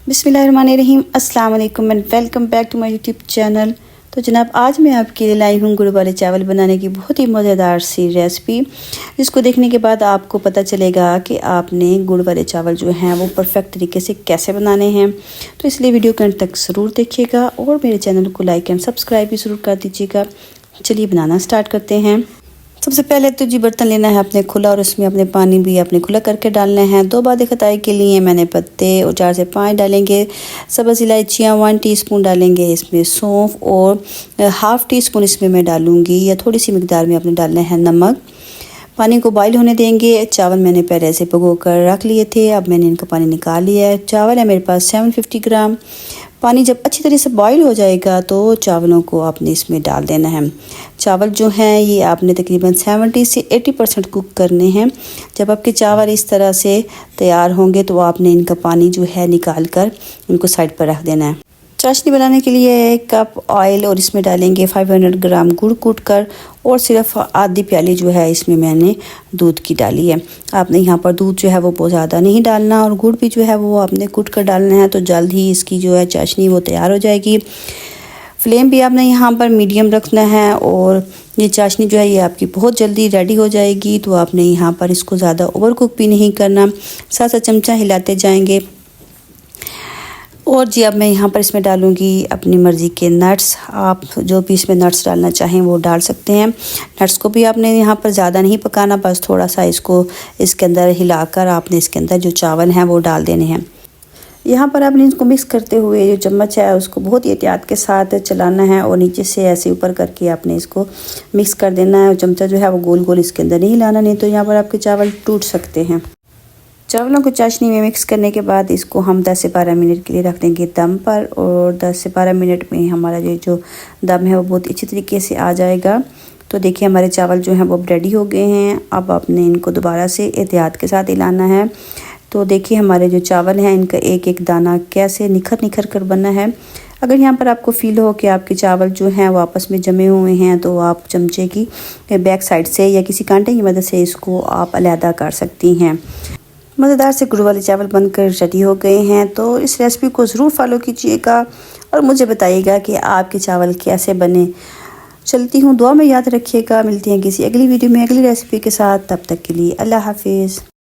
बिस्मिल्लाहिर्रहमानिर्रहीम, अस्सलाम वालेकुम and welcome back to my YouTube channel. तो जनाब, आज मैं आपके लिए लाई हूँ गुड़ वाले चावल बनाने की बहुत ही मज़ेदार सी रेसिपी, जिसको देखने के बाद आपको पता चलेगा कि आपने गुड़ वाले चावल जो हैं वो परफेक्ट तरीके से कैसे बनाने हैं। तो इसलिए वीडियो के अंत तक ज़रूर देखिएगा और मेरे चैनल को लाइक एंड सब्सक्राइब भी ज़रूर कर दीजिएगा। चलिए बनाना स्टार्ट करते हैं। सबसे पहले तो जी बर्तन लेना है अपने खुला और उसमें अपने पानी भी अपने खुला करके डालना है। 2 बादे खताई के लिए मैंने पत्ते और 4 से 5 डालेंगे। सब्ज़ इलायचियाँ 1 टीस्पून डालेंगे, इसमें सौंफ और हाफ़ टी स्पून इसमें मैं डालूँगी या थोड़ी सी मिकदार में अपने डालना है नमक। पानी को बॉईल होने देंगे। चावल मैंने पहले से भिगो कर रख लिए थे, अब मैंने इनका पानी निकाल लिया है। चावल है मेरे पास 750 ग्राम। पानी जब अच्छी तरह से बॉईल हो जाएगा तो चावलों को आपने इसमें डाल देना है। चावल जो हैं ये आपने तकरीबन 70 से 80% कुक करने हैं। जब आपके चावल इस तरह से तैयार होंगे तो आपने इनका पानी जो है निकाल कर इनको साइड पर रख देना है। चाशनी बनाने के लिए 1 कप ऑयल और इसमें डालेंगे 500 ग्राम गुड़ कूट कर और सिर्फ आधी प्याली जो है इसमें मैंने दूध की डाली है। आपने यहाँ पर दूध जो है वो बहुत ज़्यादा नहीं डालना और गुड़ भी जो है वो आपने कूट कर डालना है, तो जल्द ही इसकी जो है चाशनी वो तैयार हो जाएगी। फ्लेम भी आपने यहाँ पर मीडियम रखना है और ये चाशनी जो है ये आपकी बहुत जल्दी रेडी हो जाएगी। तो आपने यहाँ पर इसको ज़्यादा ओवर कुक भी नहीं करना, साथ साथ चमचा हिलाते जाएंगे। और जी अब मैं यहाँ पर इसमें डालूँगी अपनी मर्ज़ी के नट्स। आप जो भी इसमें नट्स डालना चाहें वो डाल सकते हैं। नट्स को भी आपने यहाँ पर ज़्यादा नहीं पकाना, बस थोड़ा सा इसको इसके अंदर हिलाकर आपने इसके अंदर जो चावल हैं वो डाल देने हैं। यहाँ पर आपने इसको मिक्स करते हुए जो चम्मच है उसको बहुत ही एहतियात के साथ चलाना है और नीचे से ऐसे ऊपर करके आपने इसको मिक्स कर देना है। और चमचा जो है वो गोल गोल इसके अंदर नहीं लाना, नहीं तो यहाँ पर आपके चावल टूट सकते हैं। चावलों को चाशनी में मिक्स करने के बाद इसको हम 10 से 12 मिनट के लिए रख देंगे दम पर और 10 से 12 मिनट में हमारा ये जो दम है वो बहुत अच्छी तरीके से आ जाएगा। तो देखिए हमारे चावल जो हैं वो अब रेडी हो गए हैं। अब आपने इनको दोबारा से एहतियात के साथ हिलाना है। तो देखिए हमारे जो चावल हैं इनका एक एक दाना कैसे निखर निखर कर बना है। अगर यहाँ पर आपको फ़ील हो कि आपके चावल जो हैं वो आपस में जमे हुए हैं तो आप चमचे की बैक साइड से या किसी कांटे की मदद से इसको आप अलहदा कर सकती हैं। मज़ेदार से गुड़ वाले चावल बनकर रेडी हो गए हैं। तो इस रेसिपी को ज़रूर फॉलो कीजिएगा और मुझे बताइएगा कि आपके चावल कैसे बने। चलती हूँ, दुआ में याद रखिएगा। मिलती हैं किसी अगली वीडियो में अगली रेसिपी के साथ। तब तक के लिए अल्लाह हाफिज़।